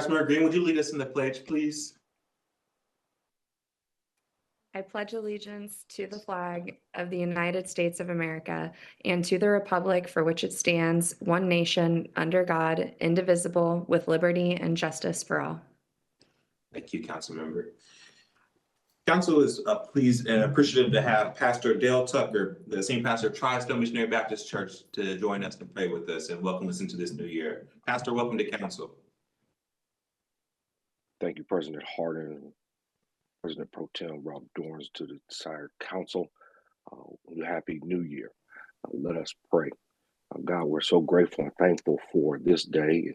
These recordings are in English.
Councilmember Green, would you lead us in the pledge, please? I pledge allegiance to the flag of the United States of America and to the republic for which it stands, one nation, under God, indivisible, with liberty and justice for all. Thank you, Councilmember. Council is pleased and appreciative to have Pastor Dale Tucker, the senior pastor of Tri-Stone Missionary Baptist Church, to join us and pray with us and welcome us into this new year. Pastor, welcome to council. Thank you, President Hardin, President Pro Tem Rob Dorans, to the entire council. Happy New Year. Let us pray. God, we're so grateful and thankful for this day.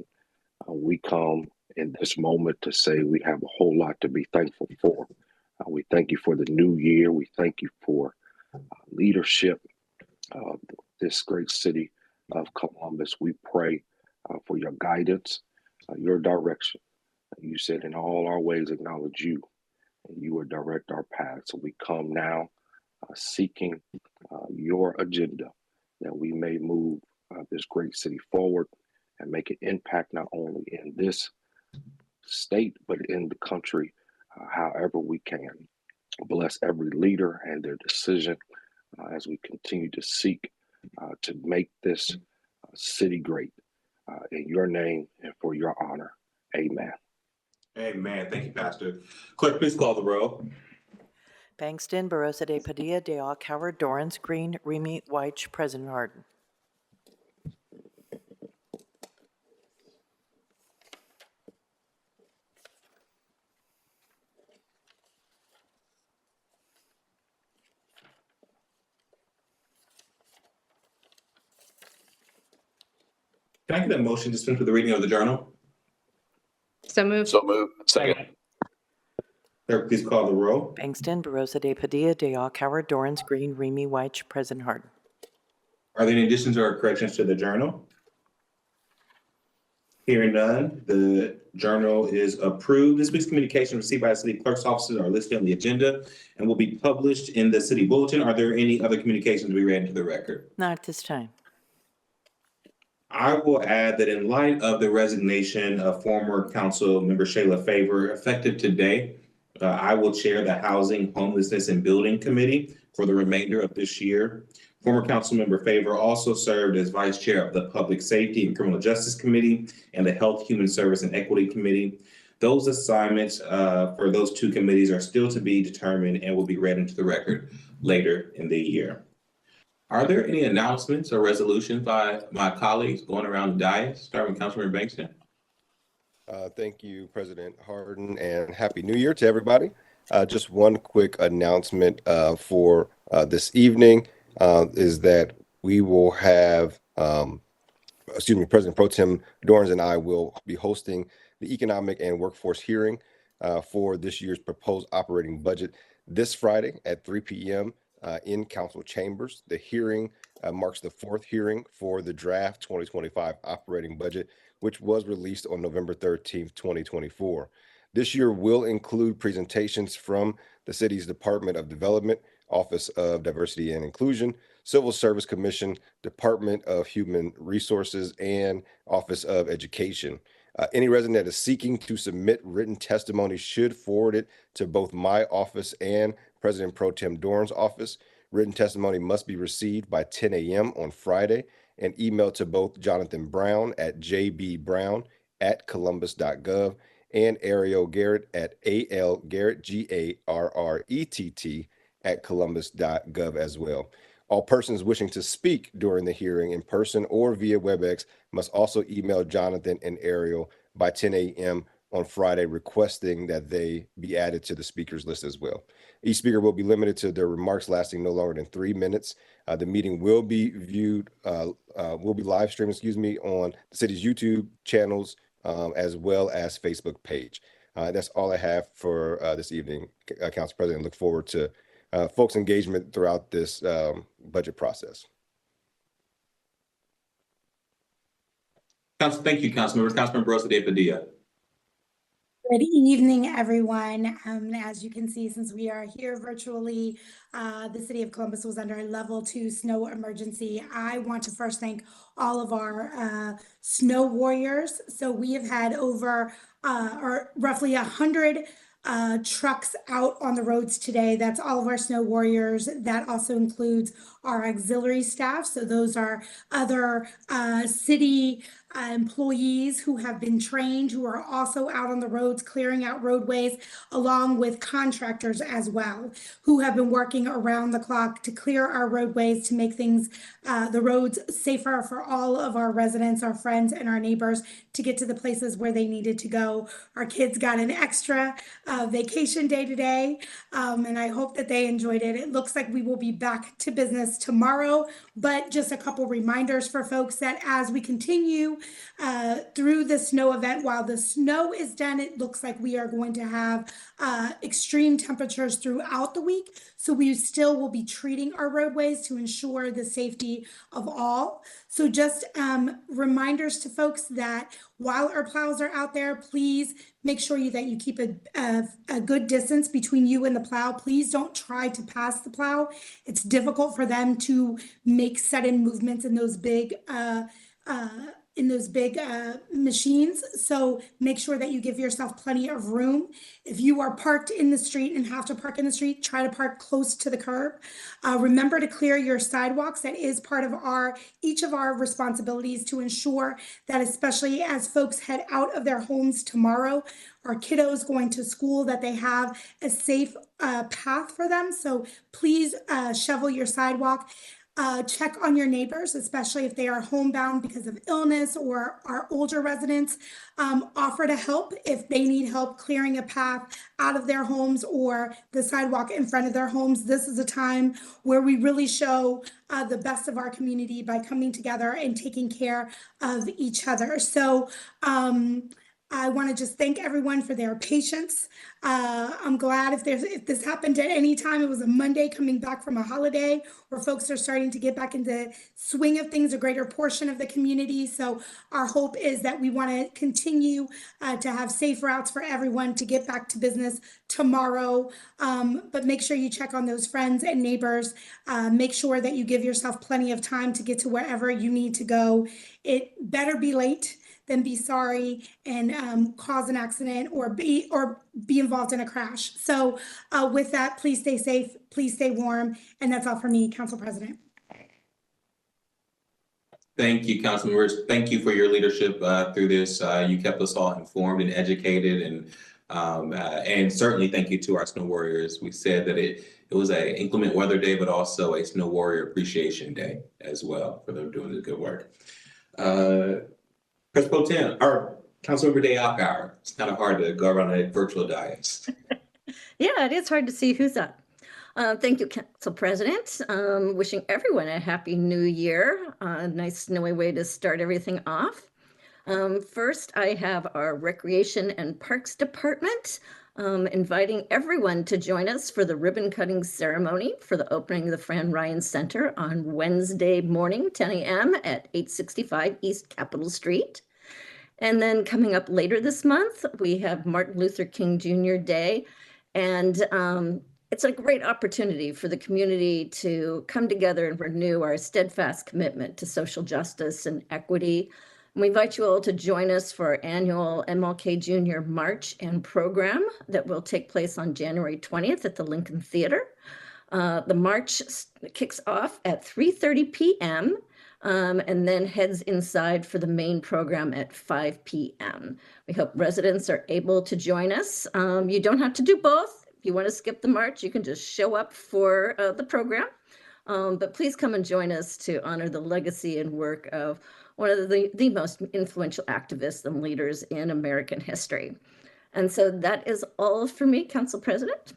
We come in this moment to say we have a whole lot to be thankful for. We thank you for the new year. We thank you for leadership of this great city of Columbus. We pray for your guidance, your direction. You said in all our ways acknowledge you, and you will direct our path. So we come now seeking your agenda, that we may move this great city forward and make an impact not only in this state, but in the country, however we can. Bless every leader and their decision as we continue to seek to make this city great. In your name and for your honor, amen. Amen. Thank you, Pastor. Clerk, please call the roll. Bankston, Barosa de Padilla, de Alcoward, Dorans, Green, Remy White, President Hardin. Can I get a motion to dispense with the reading of the journal? So moved. So moved. Second. Clerk, please call the roll. Bankston, Barosa de Padilla, de Alcoward, Dorans, Green, Remy White, President Hardin. Are there any additions or corrections to the journal? Hearing none, the journal is approved. This week's communication received by the city clerk's offices are listed on the agenda and will be published in the city bulletin. Are there any other communications to be read into the record? Not at this time. I will add that in light of the resignation of former council member Shayla Favor, effective today, I will chair the Housing, Homelessness, and Building Committee for the remainder of this year. Former council member Favor also served as vice chair of the Public Safety and Criminal Justice Committee and the Health, Human Service, and Equity Committee. Those assignments for those two committees are still to be determined and will be read into the record later in the year. Are there any announcements or resolutions by my colleagues going around the dais, starting with Councilmember Bankston? Thank you, President Hardin, and Happy New Year to everybody. Just one quick announcement for this evening is that we will have, President Pro Tem Dorans and I will be hosting the Economic and Workforce hearing for this year's proposed operating budget this Friday at 3 p.m. In council chambers. The hearing marks the fourth hearing for the draft 2025 operating budget, which was released on November 13th, 2024. This year will include presentations from the city's Department of Development, Office of Diversity and Inclusion, Civil Service Commission, Department of Human Resources, and Office of Education. Any resident that is seeking to submit written testimony should forward it to both my office and President Pro Tem Dorans' office. Written testimony must be received by 10 a.m. on Friday and emailed to both Jonathan Brown at jbrown@columbus.gov and Ariel Garrett at algarrett, GARRETT, @columbus.gov as well. All persons wishing to speak during the hearing in person or via WebEx must also email Jonathan and Ariel by 10 a.m. on Friday, requesting that they be added to the speakers list as well. Each speaker will be limited to their remarks lasting no longer than 3 minutes. The meeting will be live streamed, on the city's YouTube channels as well as Facebook page. That's all I have for this evening, Council President. Look forward to folks' engagement throughout this budget process. Thank you, Councilmember. Councilmember Barosa de Padilla. Good evening, everyone. As you can see, since we are here virtually, the city of Columbus was under a level 2 snow emergency. I want to first thank all of our snow warriors. So we have had over or roughly 100 trucks out on the roads today. That's all of our snow warriors. That also includes our auxiliary staff. So those are other city employees who have been trained, who are also out on the roads clearing out roadways, along with contractors as well, who have been working around the clock to clear our roadways, to make things, the roads safer for all of our residents, our friends, and our neighbors to get to the places where they needed to go. Our kids got an extra vacation day today, and I hope that they enjoyed it. It looks like we will be back to business tomorrow, but just a couple reminders for folks that as we continue through the snow event, while the snow is done, it looks like we are going to have extreme temperatures throughout the week. So we still will be treating our roadways to ensure the safety of all. So just reminders to folks that while our plows are out there, please make sure that you keep a good distance between you and the plow. Please don't try to pass the plow. It's difficult for them to make sudden movements in those big machines. So make sure that you give yourself plenty of room. If you are parked in the street and have to park in the street, try to park close to the curb. Remember to clear your sidewalks. That is part of each of our responsibilities to ensure that, especially as folks head out of their homes tomorrow, our kiddos going to school, that they have a safe path for them. So please shovel your sidewalk. Check on your neighbors, especially if they are homebound because of illness or are older residents. Offer to help if they need help clearing a path out of their homes or the sidewalk in front of their homes. This is a time where we really show the best of our community by coming together and taking care of each other. So I want to just thank everyone for their patience. I'm glad if this happened at any time, it was a Monday coming back from a holiday where folks are starting to get back into swing of things, a greater portion of the community. So our hope is that we want to continue to have safe routes for everyone to get back to business tomorrow. But make sure you check on those friends and neighbors. Make sure that you give yourself plenty of time to get to wherever you need to go. It better be late than be sorry and cause an accident or be involved in a crash. So with that, please stay safe, please stay warm. And that's all for me, Council President. Thank you, council members. Thank you for your leadership through this. You kept us all informed and educated, and certainly thank you to our snow warriors. We said that it was an inclement weather day, but also a snow warrior appreciation day as well for them doing the good work. Chris Pro Tem, or Councilmember Day Alcar. It's kind of hard to go around a virtual dais. Yeah, it is hard to see who's up. Thank you, Council President. Wishing everyone a happy new year. Nice snowy way to start everything off. First, I have our Recreation and Parks Department inviting everyone to join us for the ribbon cutting ceremony for the opening of the Fran Ryan Center on Wednesday morning, 10 a.m. at 865 East Capitol Street. And then coming up later this month, we have Martin Luther King Jr. Day. And it's a great opportunity for the community to come together and renew our steadfast commitment to social justice and equity. And we invite you all to join us for our annual MLK Jr. March and program that will take place on January 20th at the Lincoln Theater. The march kicks off at 3:30 p.m. And then heads inside for the main program at 5 p.m. We hope residents are able to join us. You don't have to do both. If you want to skip the march, you can just show up for the program. But please come and join us to honor the legacy and work of one of the most influential activists and leaders in American history. And so that is all for me, Council President.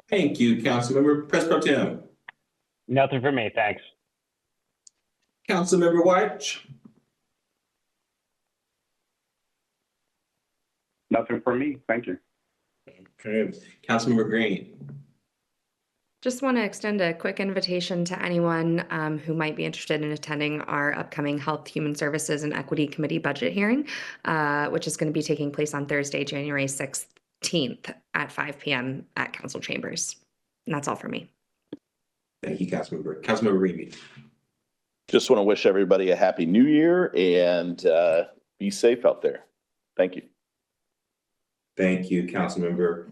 Thank you, Councilmember. Chris Pro Tem. Nothing for me, thanks. Councilmember White. Nothing for me, thank you. Okay. Councilmember Green. Just want to extend a quick invitation to anyone who might be interested in attending our upcoming Health, Human Services, and Equity Committee budget hearing, which is going to be taking place on Thursday, January 16th at 5 p.m. at Council Chambers. And that's all for me. Thank you, Councilmember. Councilmember Reedy. Just want to wish everybody a happy new year and be safe out there. Thank you. Thank you, Councilmember.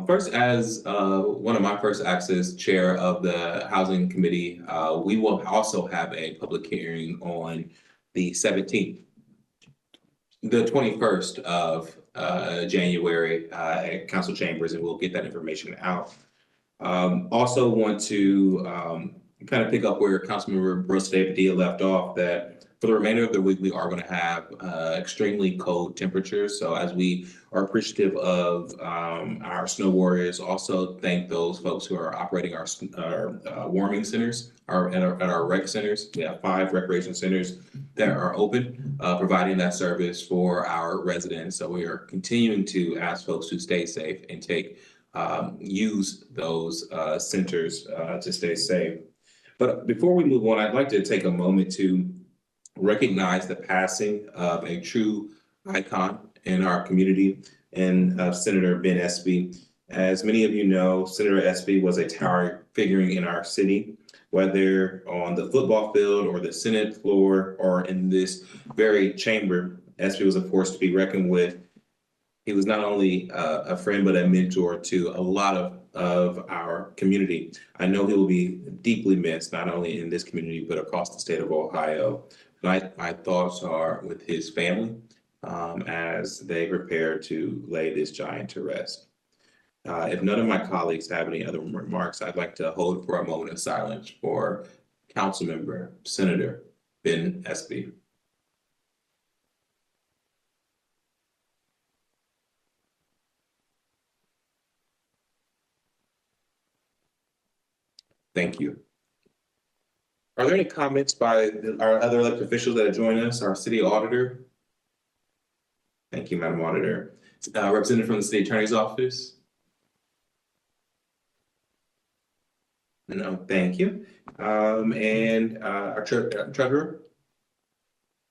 First, as one of my first acts as chair of the Housing Committee, we will also have a public hearing on the 17th, the 21st of January at Council Chambers, and we'll get that information out. Also want to kind of pick up where Councilmember Barosa Padilla left off, that for the remainder of the week, we are going to have extremely cold temperatures. So as we are appreciative of our snow warriors, also thank those folks who are operating our warming centers, at our rec centers. We have 5 recreation centers that are open, providing that service for our residents. So we are continuing to ask folks to stay safe and use those centers to stay safe. But before we move on, I'd like to take a moment to recognize the passing of a true icon in our community, and Senator Ben Espy. As many of you know, Senator Espy was a towering figure in our city, whether on the football field or the Senate floor or in this very chamber. Espy was a force to be reckoned with. He was not only a friend, but a mentor to a lot of our community. I know he will be deeply missed, not only in this community, but across the state of Ohio. My thoughts are with his family as they prepare to lay this giant to rest. If none of my colleagues have any other remarks, I'd like to hold for a moment of silence for Councilmember Senator Ben Espy. Thank you. Are there any comments by our other elected officials that have joined us, our city auditor? Thank you, Madam Auditor. Representative from the City Attorney's Office? No, thank you. And our treasurer?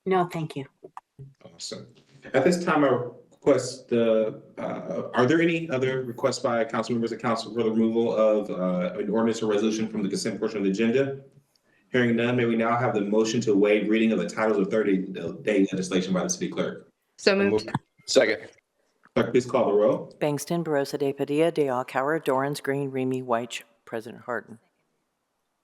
No, thank you. Awesome. At this time, I request are there any other requests by council members of council for the removal of an ordinance or resolution from the consent portion of the agenda? Hearing none, may we now have the motion to waive reading of the titles of 30-day legislation by the city clerk? So moved. Second. Clerk, please call the roll. Bangston, Barosa de Padilla, de Alcala, Dorans Green, Remy White, President Harden.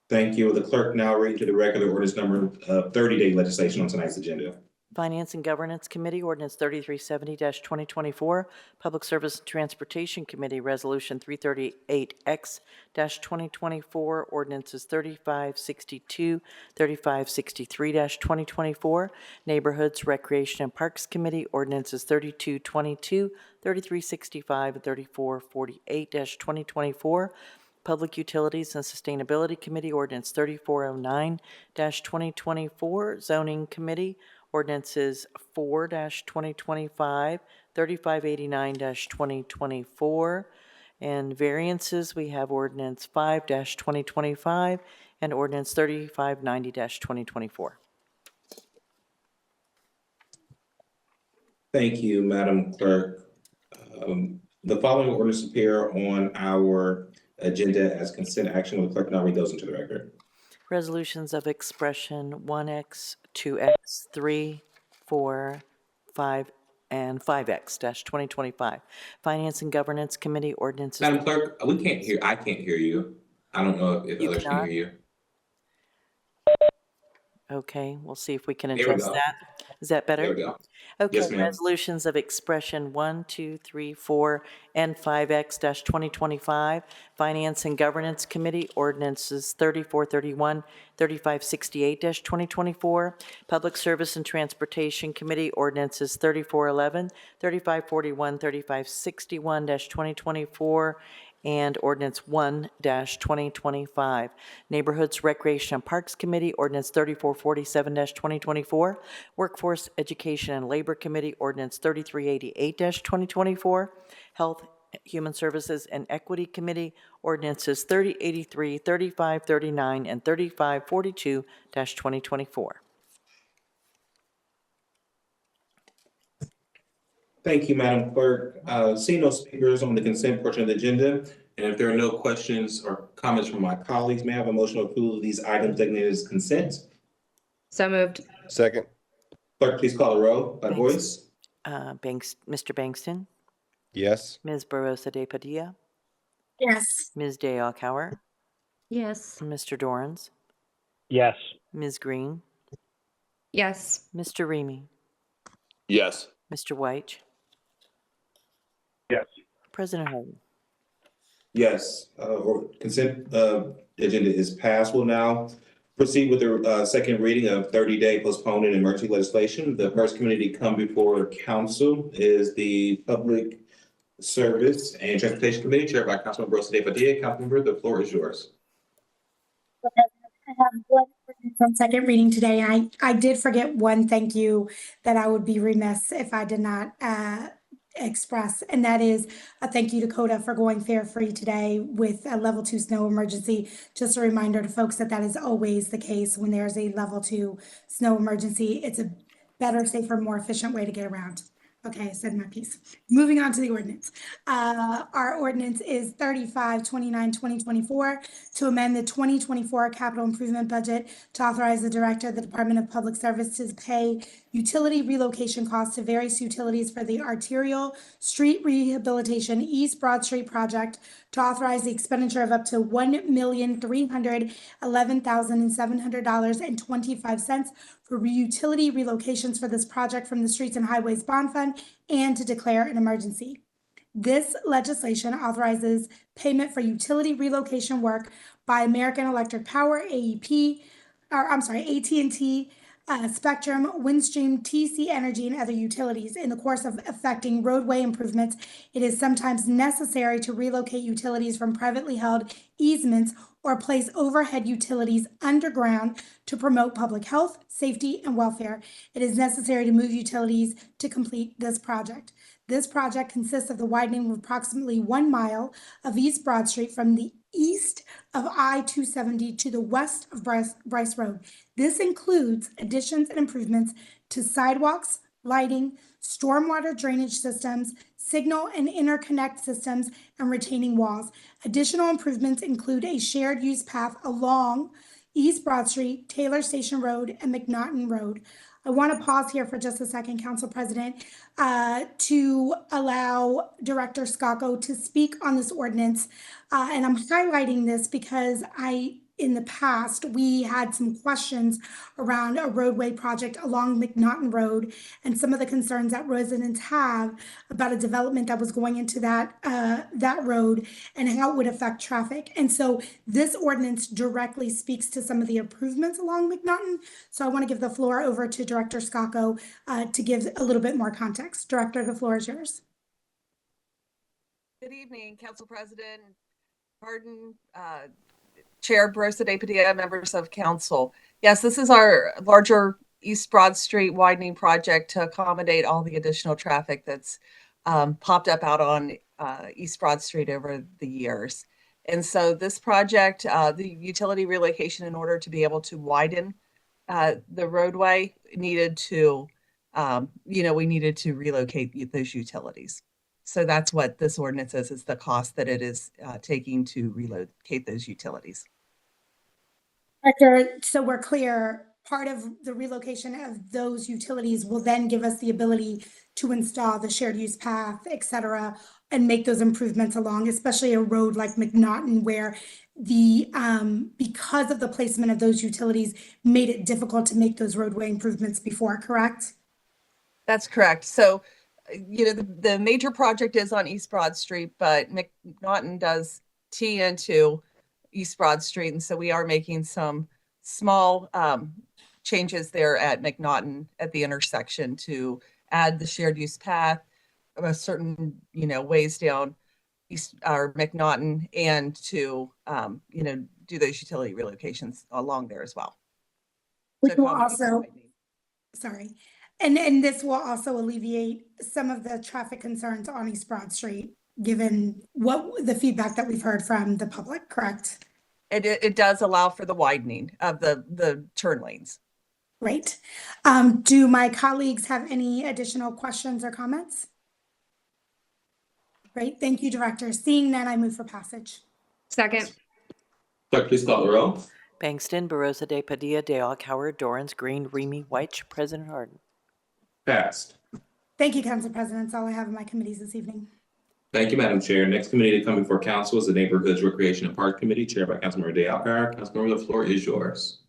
Thank you. Will the clerk now read to the record the ordinance number 30-day legislation on tonight's agenda? Finance and Governance Committee, Ordinance 3370-2024. Public Service and Transportation Committee, Resolution 338X-2024. Ordinances 3562, 3563-2024. Neighborhoods, Recreation and Parks Committee, Ordinances 3222, 3365, and 3448-2024. Public Utilities and Sustainability Committee, Ordinance 3409-2024. Zoning Committee, Ordinances 4-2025, 3589-2024, and variances, we have Ordinance 5-2025 and Ordinance 3590-2024. Thank you, Madam Clerk. The following ordinances appear on our agenda as consent action. Will the clerk now read those into the record? Resolutions of expression 1X, 2X, 3, 4, 5, and 5X-2025. Finance and Governance Committee, Ordinances. Madam Clerk, I can't hear you. I don't know if others can hear you. Okay, we'll see if we can There we address go. that. Is that better? There we go. Okay, Yes, ma'am. resolutions of expression 1, 2, 3, 4, and 5X-2025. Finance and Governance Committee, Ordinances 3431, 3568-2024. Public Service and Transportation Committee, Ordinances 3411, 3541, 3561-2024, and Ordinance 1-2025. Neighborhoods, Recreation and Parks Committee, Ordinance 3447-2024. Workforce, Education and Labor Committee, Ordinance 3388-2024. Health, Human Services and Equity Committee, Ordinances 3083, 3539, and 3542-2024. Thank you, Madam Clerk. Seeing no speakers on the consent portion of the agenda, and if there are no questions or comments from my colleagues, may I have a motion to approve these items designated as consent? So moved. Second. Clerk, please call the roll by Thanks. voice. Mr. Bangston, Yes. Ms. Barosa de Padilla, Yes. Ms. De Alcauer, Yes. Mr. Dorans, Yes. Ms. Green, Yes. Mr. Remy, Yes. Mr. White, Yes. President Harden. Yes, or consent agenda is passed. We'll now proceed with the second reading of 30-day postponement emergency legislation. The first committee to come before council is the Public Service and Transportation Committee, chaired by Councilmember Rosa De Padilla. Councilmember, the floor is yours. I have one ordinance on second reading today. I did forget one thank you that I would be remiss if I did not express, and that is a thank you to CODA for going fare free today with a level 2 snow emergency. Just a reminder to folks that that is always the case when there's a level 2 snow emergency. It's a better, safer, more efficient way to get around. Okay, I said my piece. Moving on to the ordinance. Our ordinance is 3529-2024 to amend the 2024 capital improvement budget to authorize the director of the Department of Public Services to pay utility relocation costs to various utilities for the arterial street rehabilitation East Broad Street project, to authorize the expenditure of up to $1,311,700.25 for utility relocations for this project from the Streets and Highways Bond Fund, and to declare an emergency. This legislation authorizes payment for utility relocation work by American Electric Power, AT&T, Spectrum, Windstream, TC Energy, and other utilities. In the course of effecting roadway improvements, it is sometimes necessary to relocate utilities from privately held easements or place overhead utilities underground to promote public health, safety, and welfare. It is necessary to move utilities to complete this project. This project consists of the widening of approximately 1 mile of East Broad Street from the east of I-270 to the west of Bryce Road. This includes additions and improvements to sidewalks, lighting, stormwater drainage systems, signal and interconnect systems, and retaining walls. Additional improvements include a shared use path along East Broad Street, Taylor Station Road, and McNaughton Road. I want to pause here for just a second, Council President, to allow Director Scacco to speak on this ordinance. And I'm highlighting this because in the past, we had some questions around a roadway project along McNaughton Road and some of the concerns that residents have about a development that was going into that road and how it would affect traffic. And so this ordinance directly speaks to some of the improvements along McNaughton. So I want to give the floor over to Director Scacco to give a little bit more context. Director, the floor is yours. Good evening, Council President Harden, Chair Barosa de Padilla, members of council. Yes, this is our larger East Broad Street widening project to accommodate all the additional traffic that's popped up out on East Broad Street over the years. And so this project, the utility relocation, in order to be able to widen the roadway, needed to, we needed to relocate those utilities. So that's what this ordinance is the cost that it is taking to relocate those utilities. Director, so we're clear, part of the relocation of those utilities will then give us the ability to install the shared use path, et cetera, and make those improvements along, especially a road like McNaughton, where because of the placement of those utilities made it difficult to make those roadway improvements before, correct? That's correct. So, the major project is on East Broad Street, but McNaughton does tee into East Broad Street. And so we are making some small changes there at McNaughton at the intersection to add the shared use path, a certain, ways down East or McNaughton, and to, do those utility relocations along there as well. Which will also, sorry. And this will also alleviate some of the traffic concerns on East Broad Street, given the feedback that we've heard from the public, correct? It does allow for the widening of the turn lanes. Great. Do my colleagues have any additional questions or comments? Great, thank you, Director. Seeing none, I move for passage. Second. Clerk, please call the roll. Bangston, Barosa de Padilla, De Alcauer, Dorans, Green, Remy White, President Harden. Passed. Thank you, Council President. That's all I have in my committees this evening. Thank you, Madam Chair. Next committee to come before council is the Neighborhoods, Recreation, and Park Committee, chaired by Councilmember Day Alcar. Councilmember, the floor is yours.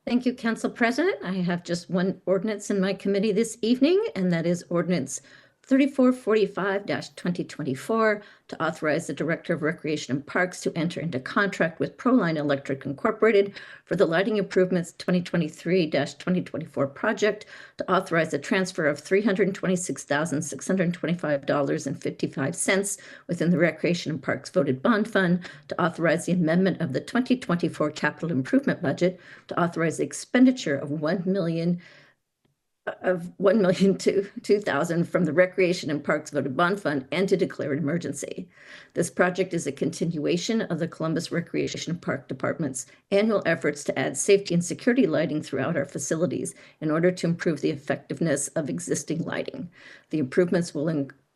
Thank you, Council President. I have just one ordinance in my committee this evening, and that is ordinance 3445-2024 to authorize the Director of Recreation and Parks to enter into contract with Proline Electric Incorporated for the lighting improvements 2023-2024 project, to authorize the transfer of $326,625.55 within the Recreation and Parks voted bond fund, to authorize the amendment of the 2024 capital improvement budget, to authorize the expenditure of $1,002,000 from the Recreation and Parks Voted Bond Fund, and to declare an emergency. This project is a continuation of the Columbus Recreation and Park Department's annual efforts to add safety and security lighting throughout our facilities in order to improve the effectiveness of existing lighting. The improvements will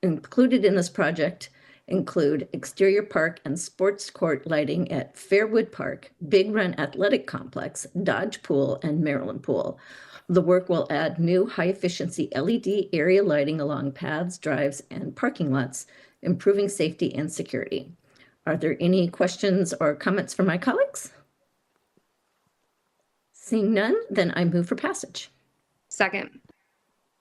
included in this project include exterior park and sports court lighting at Fairwood Park, Big Run Athletic Complex, Dodge Pool, and Maryland Pool. The work will add new high-efficiency LED area lighting along paths, drives, and parking lots, improving safety and security. Are there any questions or comments from my colleagues? Seeing none, then I move for passage. Second.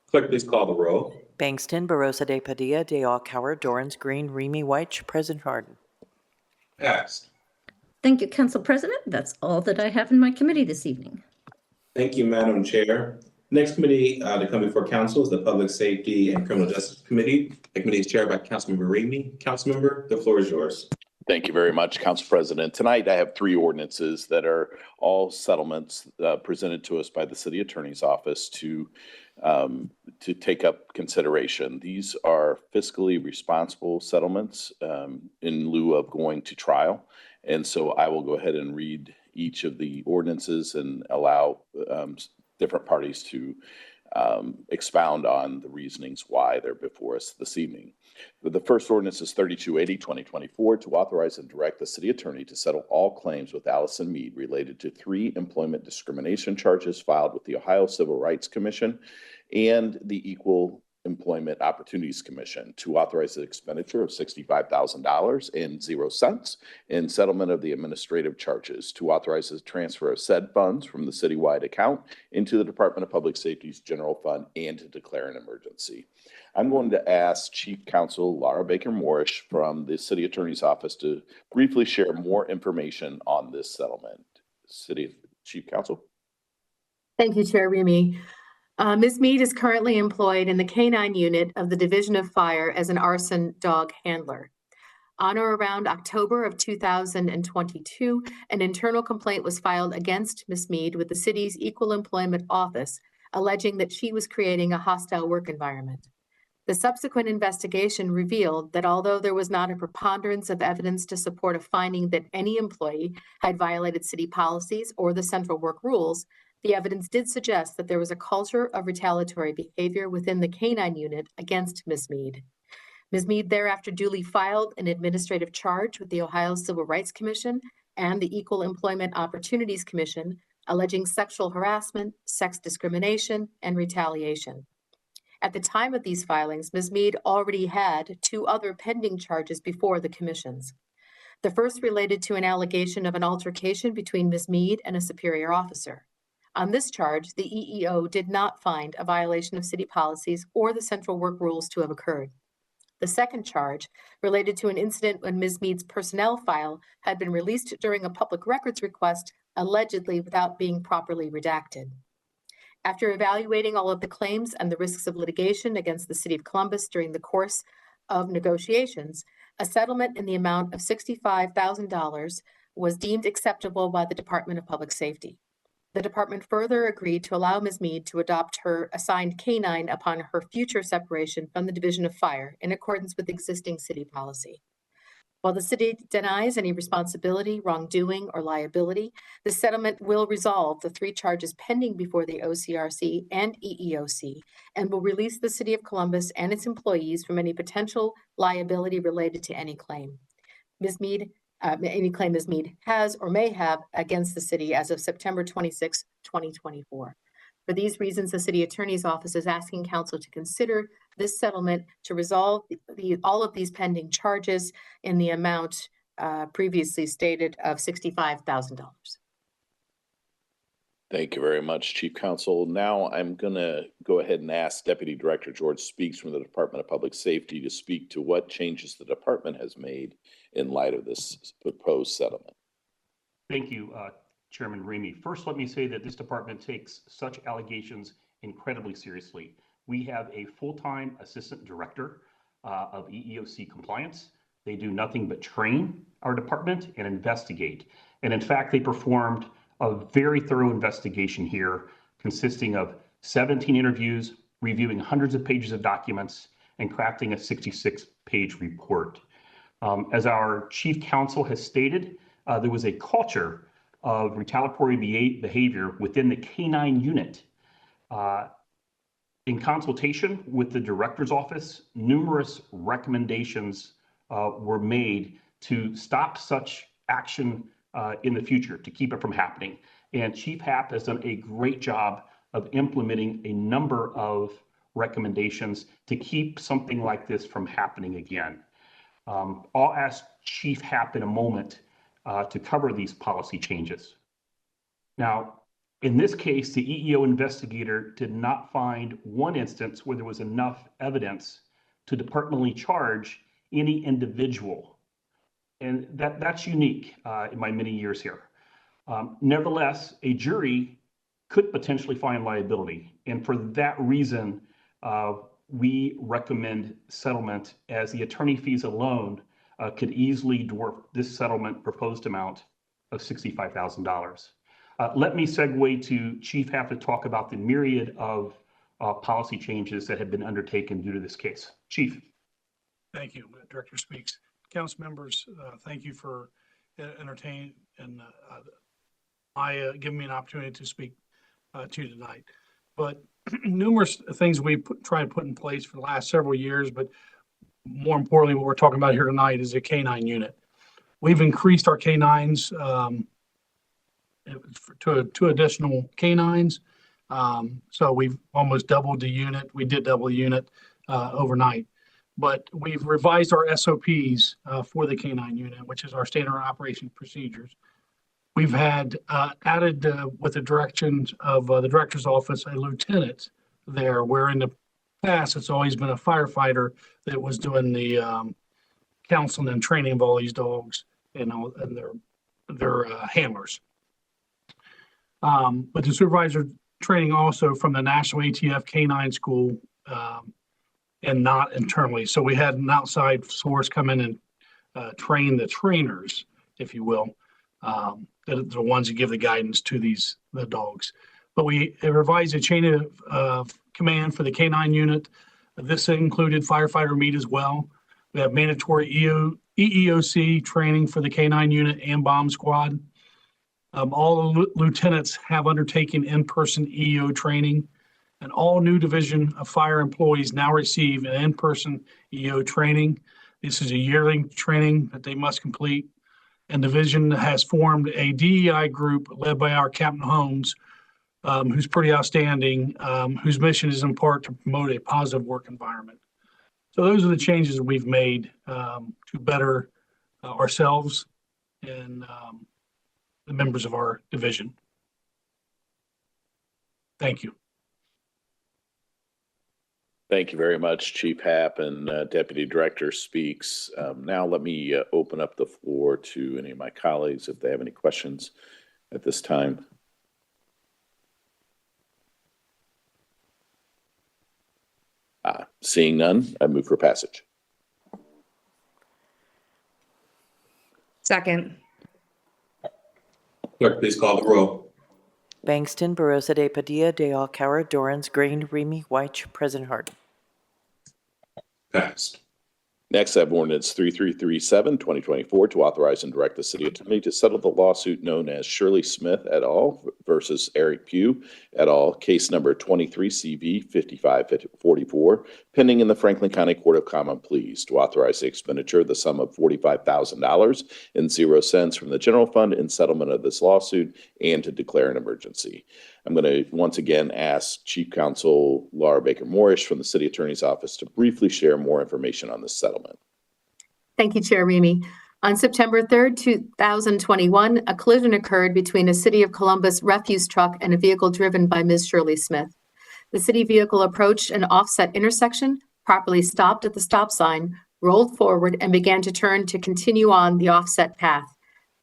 Clerk, please call the roll. Bangston, Barosa de Padilla, de Alcauer, Dorans Green, Remy White, President Harden. Passed. Thank you, Council President. That's all that I have in my committee this evening. Thank you, Madam Chair. Next committee to come before council is the Public Safety and Criminal Justice Committee. The committee is chaired by Councilmember Remy. Councilmember, the floor is yours. Thank you very much, Council President. Tonight, I have 3 ordinances that are all settlements presented to us by the City Attorney's Office to take up consideration. These are fiscally responsible settlements in lieu of going to trial. And so I will go ahead and read each of the ordinances and allow different parties to expound on the reasonings why they're before us this evening. The first ordinance is 3280-2024 to authorize and direct the city attorney to settle all claims with Allison Mead related to 3 employment discrimination charges filed with the Ohio Civil Rights Commission and the Equal Employment Opportunities Commission, to authorize the expenditure of $65,000.00 in settlement of the administrative charges, to authorize the transfer of said funds from the citywide account into the Department of Public Safety's general fund, and to declare an emergency. I'm going to ask Chief Counsel Laura Baker Morrish from the City Attorney's Office to briefly share more information on this settlement. City Chief Counsel. Thank you, Chair Remy. Ms. Mead is currently employed in the K-9 unit of the Division of Fire as an arson dog handler. On or around October of 2022, an internal complaint was filed against Ms. Mead with the city's Equal Employment Office, alleging that she was creating a hostile work environment. The subsequent investigation revealed that although there was not a preponderance of evidence to support a finding that any employee had violated city policies or the central work rules, the evidence did suggest that there was a culture of retaliatory behavior within the K-9 unit against Ms. Mead. Ms. Mead thereafter duly filed an administrative charge with the Ohio Civil Rights Commission and the Equal Employment Opportunities Commission, alleging sexual harassment, sex discrimination, and retaliation. At the time of these filings, Ms. Mead already had 2 other pending charges before the commissions. The first related to an allegation of an altercation between Ms. Mead and a superior officer. On this charge, the EEO did not find a violation of city policies or the central work rules to have occurred. The second charge related to an incident when Ms. Mead's personnel file had been released during a public records request, allegedly without being properly redacted. After evaluating all of the claims and the risks of litigation against the City of Columbus during the course of negotiations, a settlement in the amount of $65,000 was deemed acceptable by the Department of Public Safety. The department further agreed to allow Ms. Mead to adopt her assigned K-9 upon her future separation from the Division of Fire in accordance with existing city policy. While the city denies any responsibility, wrongdoing, or liability, the settlement will resolve the 3 charges pending before the OCRC and EEOC and will release the City of Columbus and its employees from any potential liability related to any claim. Any claim Ms. Mead has or may have against the city as of September 26, 2024. For these reasons, the City Attorney's Office is asking Council to consider this settlement to resolve all of these pending charges in the amount previously stated of $65,000. Thank you very much, Chief Counsel. Now I'm going to go ahead and ask Deputy Director George Speaks from the Department of Public Safety to speak to what changes the department has made in light of this proposed settlement. Thank you, Chairman Remy. First, let me say that this department takes such allegations incredibly seriously. We have a full-time assistant director of EEOC compliance. They do nothing but train our department and investigate. And in fact, they performed a very thorough investigation here consisting of 17 interviews, reviewing hundreds of pages of documents, and crafting a 66-page report. As our chief counsel has stated, there was a culture of retaliatory behavior within the K-9 unit. In consultation with the director's office, numerous recommendations were made to stop such action in the future, to keep it from happening. And Chief Happ has done a great job of implementing a number of recommendations to keep something like this from happening again. I'll ask Chief Happ in a moment to cover these policy changes. Now, in this case, the EEO investigator did not find one instance where there was enough evidence to departmentally charge any individual. And that's unique in my many years here. Nevertheless, a jury could potentially find liability. And for that reason, we recommend settlement, as the attorney fees alone could easily dwarf this settlement proposed amount of $65,000. Let me segue to Chief Happ to talk about the myriad of policy changes that have been undertaken due to this case. Chief. Thank you, Director Speaks. Council members, thank you for entertaining and giving me an opportunity to speak to you tonight. But numerous things we try to put in place for the last several years, but more importantly, what we're talking about here tonight is a K-9 unit. We've increased our K-9s to two additional K-9s. So we've almost doubled the unit. We did double the unit overnight. But we've revised our SOPs for the K-9 unit, which is our standard operation procedures. We've had added, with the directions of the director's office, a lieutenant there, where in the past it's always been a firefighter that was doing the counseling and training of all these dogs and their handlers. But the supervisor training also from the National ATF K-9 School. And not internally. So we had an outside source come in and train the trainers, if you will, the ones that give the guidance to the dogs. But we revised a chain of command for the K-9 unit. This included firefighter meet as well. We have mandatory EEOC training for the K-9 unit and bomb squad. All the lieutenants have undertaken in-person EEO training. And all new Division of Fire employees now receive an in-person EO training. This is a yearly training that they must complete. And Division has formed a DEI group led by our Captain Holmes, who's pretty outstanding, whose mission is in part to promote a positive work environment. So those are the changes that we've made to better ourselves and the members of our division. Thank you. Thank you very much, Chief Happ and Deputy Director Speaks. Now let me open up the floor to any of my colleagues if they have any questions at this time. Seeing none, I move for passage. Second. Clerk, please call the roll. Bangston, Barosa de Padilla, de Alcara, Dorans, Green, Remy, White, President Harden. Passed. Next, I have ordinance 3337, 2024, to authorize and direct the city attorney to settle the lawsuit known as Shirley Smith et al. Versus Eric Pugh et al., case number 23CV5544, pending in the Franklin County Court of Common Pleas, to authorize the expenditure of the sum of $45,000.00 from the general fund in settlement of this lawsuit and to declare an emergency. I'm going to once again ask Chief Counsel Laura Baker Morrish from the City Attorney's Office to briefly share more information on this settlement. Thank you, Chair Remy. On September 3rd, 2021, a collision occurred between a City of Columbus refuse truck and a vehicle driven by Ms. Shirley Smith. The city vehicle approached an offset intersection, properly stopped at the stop sign, rolled forward, and began to turn to continue on the offset path.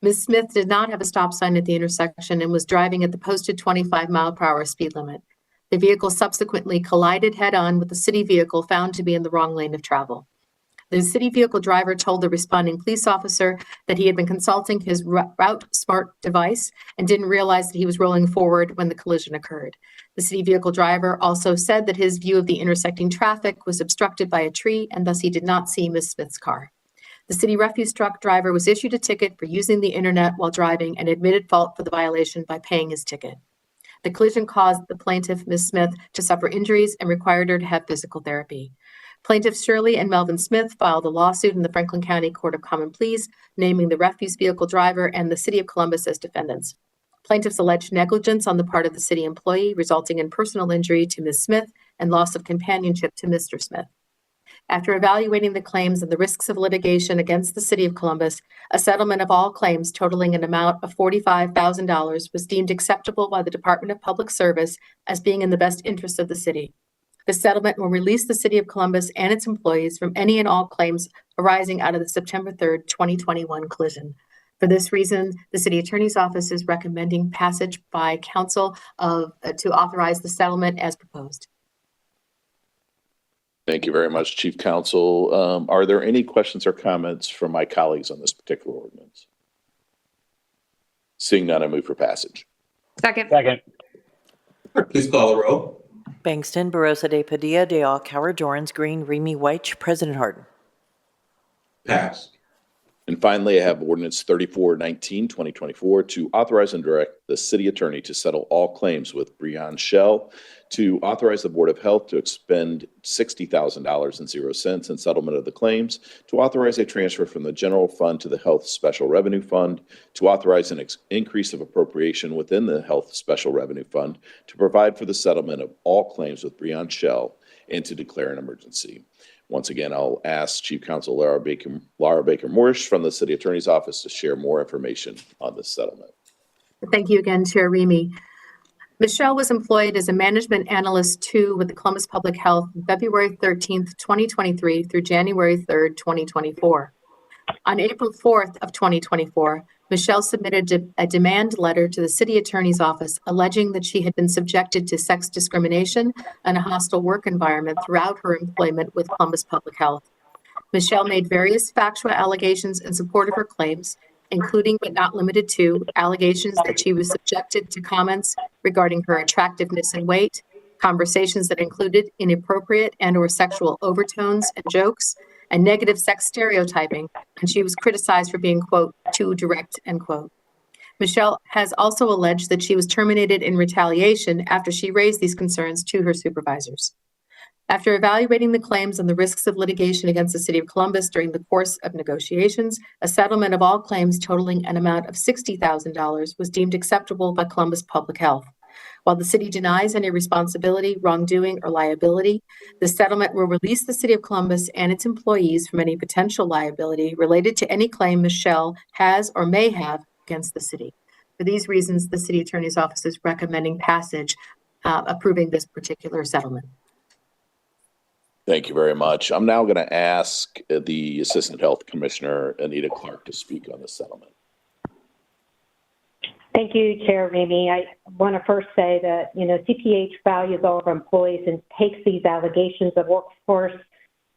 Ms. Smith did not have a stop sign at the intersection and was driving at the posted 25-mile-per-hour speed limit. The vehicle subsequently collided head-on with the city vehicle found to be in the wrong lane of travel. The city vehicle driver told the responding police officer that he had been consulting his Route Smart device and didn't realize that he was rolling forward when the collision occurred. The city vehicle driver also said that his view of the intersecting traffic was obstructed by a tree and thus he did not see Ms. Smith's car. The city refuse truck driver was issued a ticket for using the internet while driving and admitted fault for the violation by paying his ticket. The collision caused the plaintiff, Ms. Smith, to suffer injuries and required her to have physical therapy. Plaintiffs Shirley and Melvin Smith filed a lawsuit in the Franklin County Court of Common Pleas, naming the refuse vehicle driver and the City of Columbus as defendants. Plaintiffs alleged negligence on the part of the city employee, resulting in personal injury to Ms. Smith and loss of companionship to Mr. Smith. After evaluating the claims and the risks of litigation against the City of Columbus, a settlement of all claims totaling an amount of $45,000 was deemed acceptable by the Department of Public Service as being in the best interest of the city. The settlement will release the City of Columbus and its employees from any and all claims arising out of the September 3rd, 2021 collision. For this reason, the City Attorney's Office is recommending passage by council to authorize the settlement as proposed. Thank you very much, Chief Counsel. Are there any questions or comments from my colleagues on this particular ordinance? Seeing none, I move for passage. Second. Second. Please call the roll. Bangston, Barosa de Padilla, de Alcala, Dorans Green, Remy White, President Harden. Pass. And finally, I have ordinance 3419, 2024 to authorize and direct the city attorney to settle all claims with Breon Shell, to authorize the Board of Health to expend $60,000.00 in settlement of the claims, to authorize a transfer from the general fund to the Health Special Revenue Fund, to authorize an increase of appropriation within the Health Special Revenue Fund, to provide for the settlement of all claims with Breon Shell, and to declare an emergency. Once again, I'll ask Chief Counsel Laura Baker Morrish from the City Attorney's Office to share more information on this settlement. Thank you again, Chair Remy. Michelle was employed as a Management Analyst 2 with the Columbus Public Health from February 13th, 2023 through January 3rd, 2024. On April 4th of 2024, Michelle submitted a demand letter to the City Attorney's Office alleging that she had been subjected to sex discrimination and a hostile work environment throughout her employment with Columbus Public Health. Michelle made various factual allegations in support of her claims, including but not limited to allegations that she was subjected to comments regarding her attractiveness and weight, conversations that included inappropriate and/or sexual overtones and jokes, and negative sex stereotyping, and she was criticized for being, quote, too direct, end quote. Michelle has also alleged that she was terminated in retaliation after she raised these concerns to her supervisors. After evaluating the claims and the risks of litigation against the City of Columbus during the course of negotiations, a settlement of all claims totaling an amount of $60,000 was deemed acceptable by Columbus Public Health. While the city denies any responsibility, wrongdoing, or liability, the settlement will release the City of Columbus and its employees from any potential liability related to any claim Michelle has or may have against the city. For these reasons, the City Attorney's Office is recommending passage, approving this particular settlement. Thank you very much. I'm now going to ask the Assistant Health Commissioner, Anita Clark, to speak on this settlement. Thank you, Chair Remy. I want to first say that, CPH values all of our employees and takes these allegations of workforce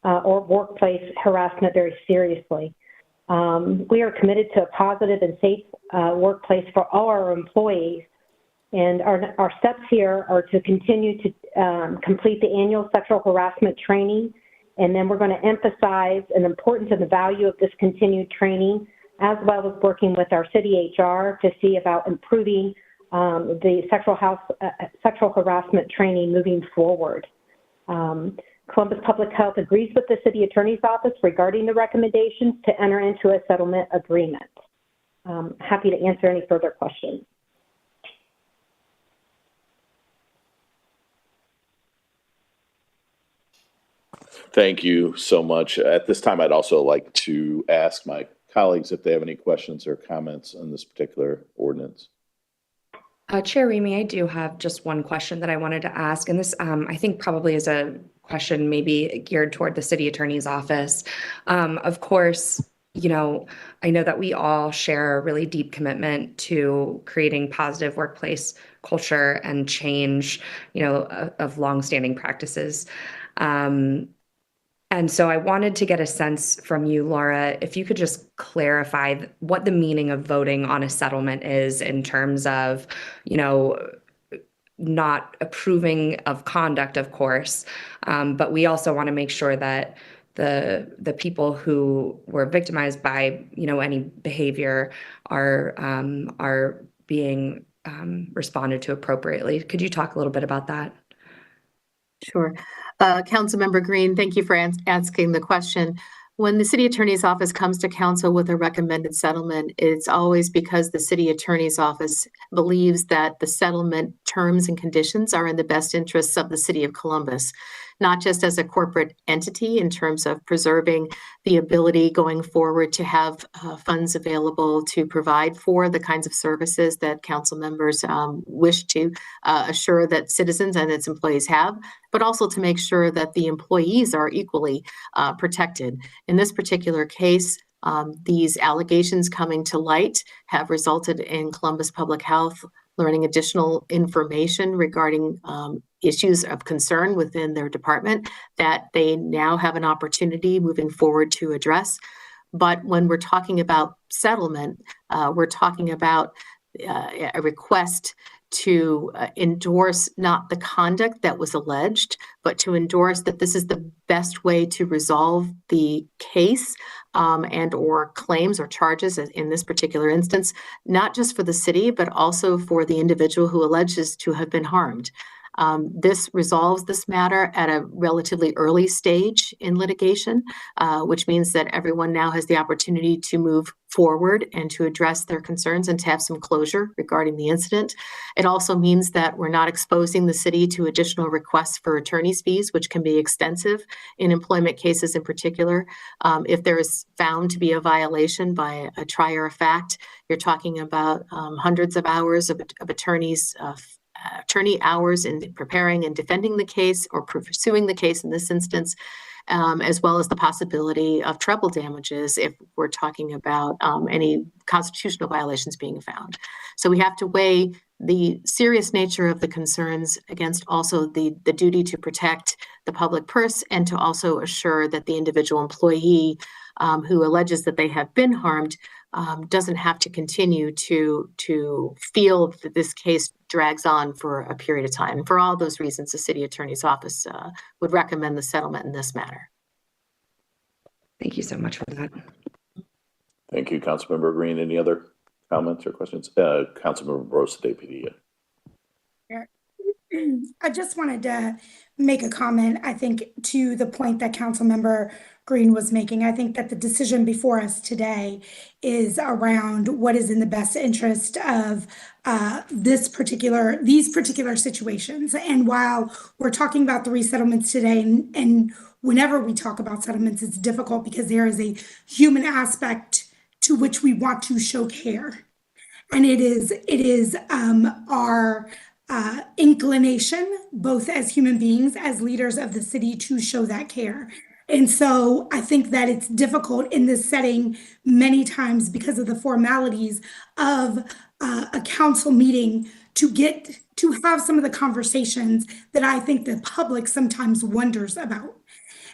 or workplace harassment very seriously. We are committed to a positive and safe workplace for all our employees. And our steps here are to continue to complete the annual sexual harassment training. And then we're going to emphasize the importance and the value of this continued training, as well as working with our city HR to see about improving the sexual harassment training moving forward. Columbus Public Health agrees with the City Attorney's Office regarding the recommendations to enter into a settlement agreement. Happy to answer any further questions. Thank you so much. At this time, I'd also like to ask my colleagues if they have any questions or comments on this particular ordinance. Chair Remy, I do have just one question that I wanted to ask, and this I think probably is a question maybe geared toward the city attorney's office. Of course, you know, I know that we all share a really deep commitment to creating positive workplace culture and change, you know, of longstanding practices. And so I wanted to get a sense from you, Laura, if you could just clarify what the meaning of voting on a settlement is in terms of, you know, not approving of conduct, of course, but we also want to make sure that the people who were victimized by, you know, any behavior are being responded to appropriately. Could you talk a little bit about that? Sure. Councilmember Green, thank you for asking the question. When the city attorney's office comes to council with a recommended settlement, it's always because the city attorney's office believes that the settlement terms and conditions are in the best interests of the city of Columbus, not just as a corporate entity in terms of preserving the ability going forward to have funds available to provide for the kinds of services that council members wish to assure that citizens and its employees have, but also to make sure that the employees are equally protected. In this particular case, these allegations coming to light have resulted in Columbus Public Health learning additional information regarding issues of concern within their department that they now have an opportunity moving forward to address. But when we're talking about settlement, we're talking about a request to endorse not the conduct that was alleged, but to endorse that this is the best way to resolve the case and or claims or charges in this particular instance, not just for the city, but also for the individual who alleges to have been harmed. This resolves this matter at a relatively early stage in litigation, which means that everyone now has the opportunity to move forward and to address their concerns and to have some closure regarding the incident. It also means that we're not exposing the city to additional requests for attorney's fees, which can be extensive in employment cases in particular. If there is found to be a violation by a trier of fact, you're talking about hundreds of hours of attorney hours in preparing and defending the case or pursuing the case in this instance, as well as the possibility of treble damages if we're talking about any constitutional violations being found. So we have to weigh the serious nature of the concerns against also the duty to protect the public purse and to also assure that the individual employee who alleges that they have been harmed doesn't have to continue to feel that this case drags on for a period of time. For all those reasons, the city attorney's office would recommend the settlement in this matter. Thank you so much for that. Thank you, Councilmember Green. Any other comments or questions? Councilmember Rosa DePadilla. I just wanted to make a comment, I think, to the point that Councilmember Green was making. I think that the decision before us today is around what is in the best interest of these particular situations. And while we're talking about the resettlements today, and whenever we talk about settlements, it's difficult because there is a human aspect to which we want to show care. And it is our inclination, both as human beings, as leaders of the city, to show that care. And so I think that it's difficult in this setting many times because of the formalities of a council meeting to have some of the conversations that I think the public sometimes wonders about.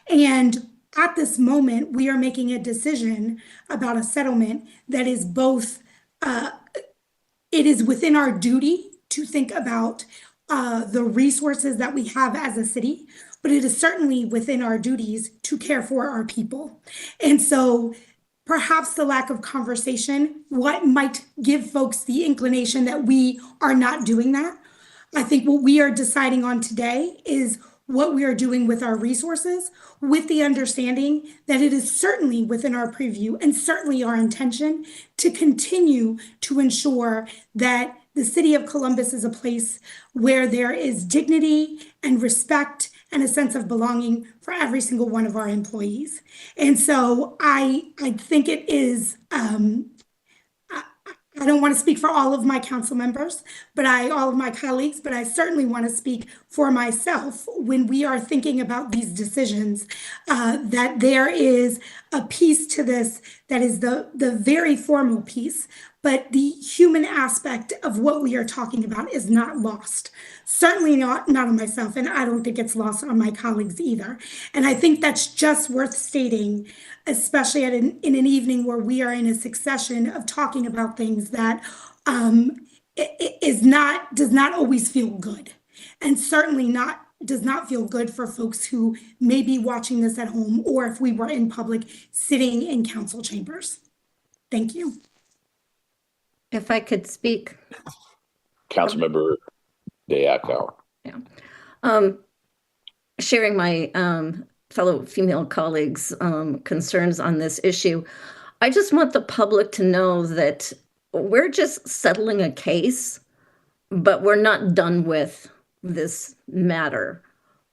And at this moment, we are making a decision about a settlement that is both, it is within our duty to think about the resources that we have as a city, but it is certainly within our duties to care for our people. And so perhaps the lack of conversation, what might give folks the inclination that we are not doing that. I think what we are deciding on today is what we are doing with our resources, with the understanding that it is certainly within our preview and certainly our intention to continue to ensure that the city of Columbus is a place where there is dignity and respect and a sense of belonging for every single one of our employees. And so I think it is, I don't want to speak for all of my council members, all of my colleagues, but I certainly want to speak for myself when we are thinking about these decisions, that there is a piece to this that is the very formal piece, but the human aspect of what we are talking about is not lost. Certainly not on myself, and I don't think it's lost on my colleagues either. And I think that's just worth stating, especially in an evening where we are in a succession of talking about things that does not always feel good, and certainly does not feel good for folks who may be watching this at home, or if we were in public sitting in council chambers. Thank you. If I could speak. Councilmember Diakau. Yeah. Sharing my fellow female colleagues' concerns on this issue, I just want the public to know that we're just settling a case, but we're not done with this matter.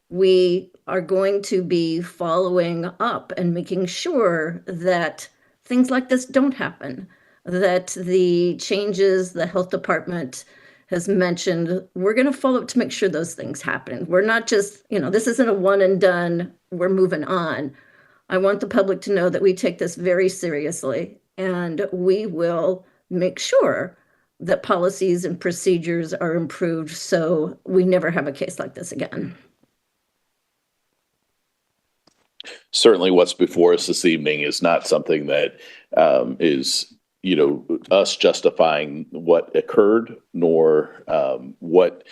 We are going to be following up and making sure that things like this don't happen, that the changes the health department has mentioned, we're going to follow up to make sure those things happen. We're not just, this isn't a one and done, we're moving on. I want the public to know that we take this very seriously, and we will make sure that policies and procedures are improved so we never have a case like this again. Certainly what's before us this evening is not something that is us justifying what occurred, nor what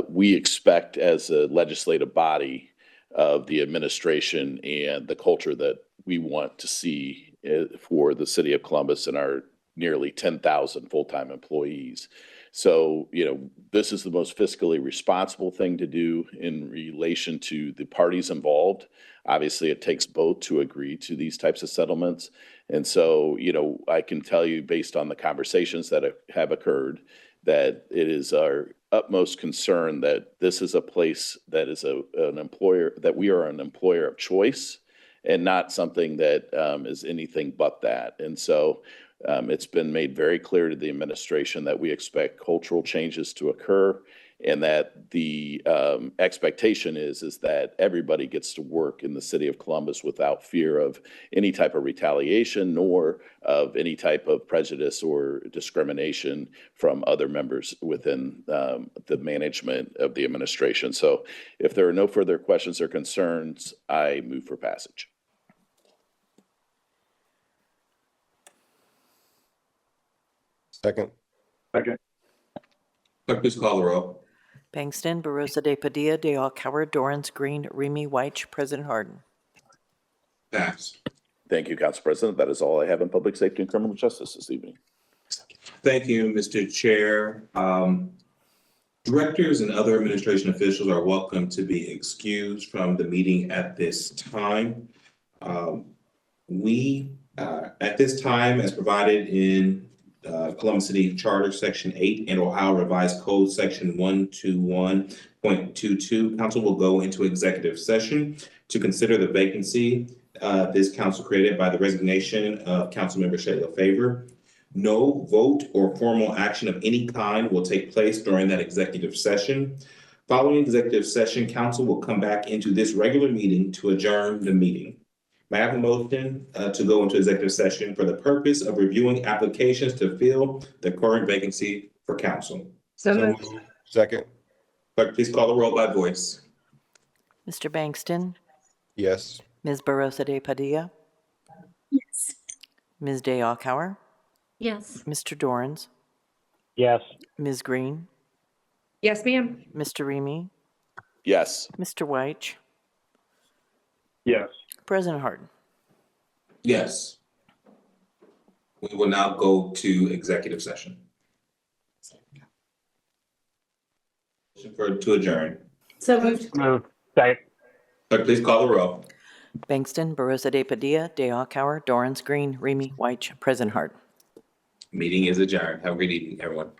we expect as a legislative body of the administration and the culture that we want to see for the city of Columbus and our nearly 10,000 full-time employees. So, this is the most fiscally responsible thing to do in relation to the parties involved. Obviously, it takes both to agree to these types of settlements. And so, I can tell you based on the conversations that have occurred, that it is our utmost concern that this is a place that is an employer, that we are an employer of choice and not something that is anything but that. And so it's been made very clear to the administration that we expect cultural changes to occur, and that the expectation is that everybody gets to work in the city of Columbus without fear of any type of retaliation, nor of any type of prejudice or discrimination from other members within the management of the administration. So if there are no further questions or concerns, I move for passage. Second. Second. Clerk, please call the roll. Bangston, Barosa de Padilla, Dale Coward, Dorans Green, Remy White, President Harden. Pass. Thank you, Council President. That is all I have in public safety and criminal justice this evening. Thank you, Mr. Chair. Directors and other administration officials are welcome to be excused from the meeting at this time. At this time, as provided in Columbus City Charter Section 8 and Ohio Revised Code Section 121.22, council will go into executive session to consider the vacancy this council created by the resignation of Councilmember Shayla Favor. No vote or formal action of any kind will take place during that executive session. Following executive session, council will come back into this regular meeting to adjourn the meeting. May I have a motion to go into executive session for the purpose of reviewing applications to fill the current vacancy for council? So moved. Second. Clerk, please call the roll by voice. Mr. Bangston, Yes. Ms. Barosa de Padilla, Yes. Ms. Dayalkauer, Yes. Mr. Dorans, Yes. Ms. Green, Yes, ma'am. Mr. Remy, Yes. Mr. White, Yes. President Harden. Yes. We will now go to executive session. To adjourn. So moved. Move. Second. Clerk, please call the roll. Bangston, Barosa de Padilla, Dayalkauer, Dorans Green, Remy White, President Harden. Meeting is adjourned. Have a great evening, everyone.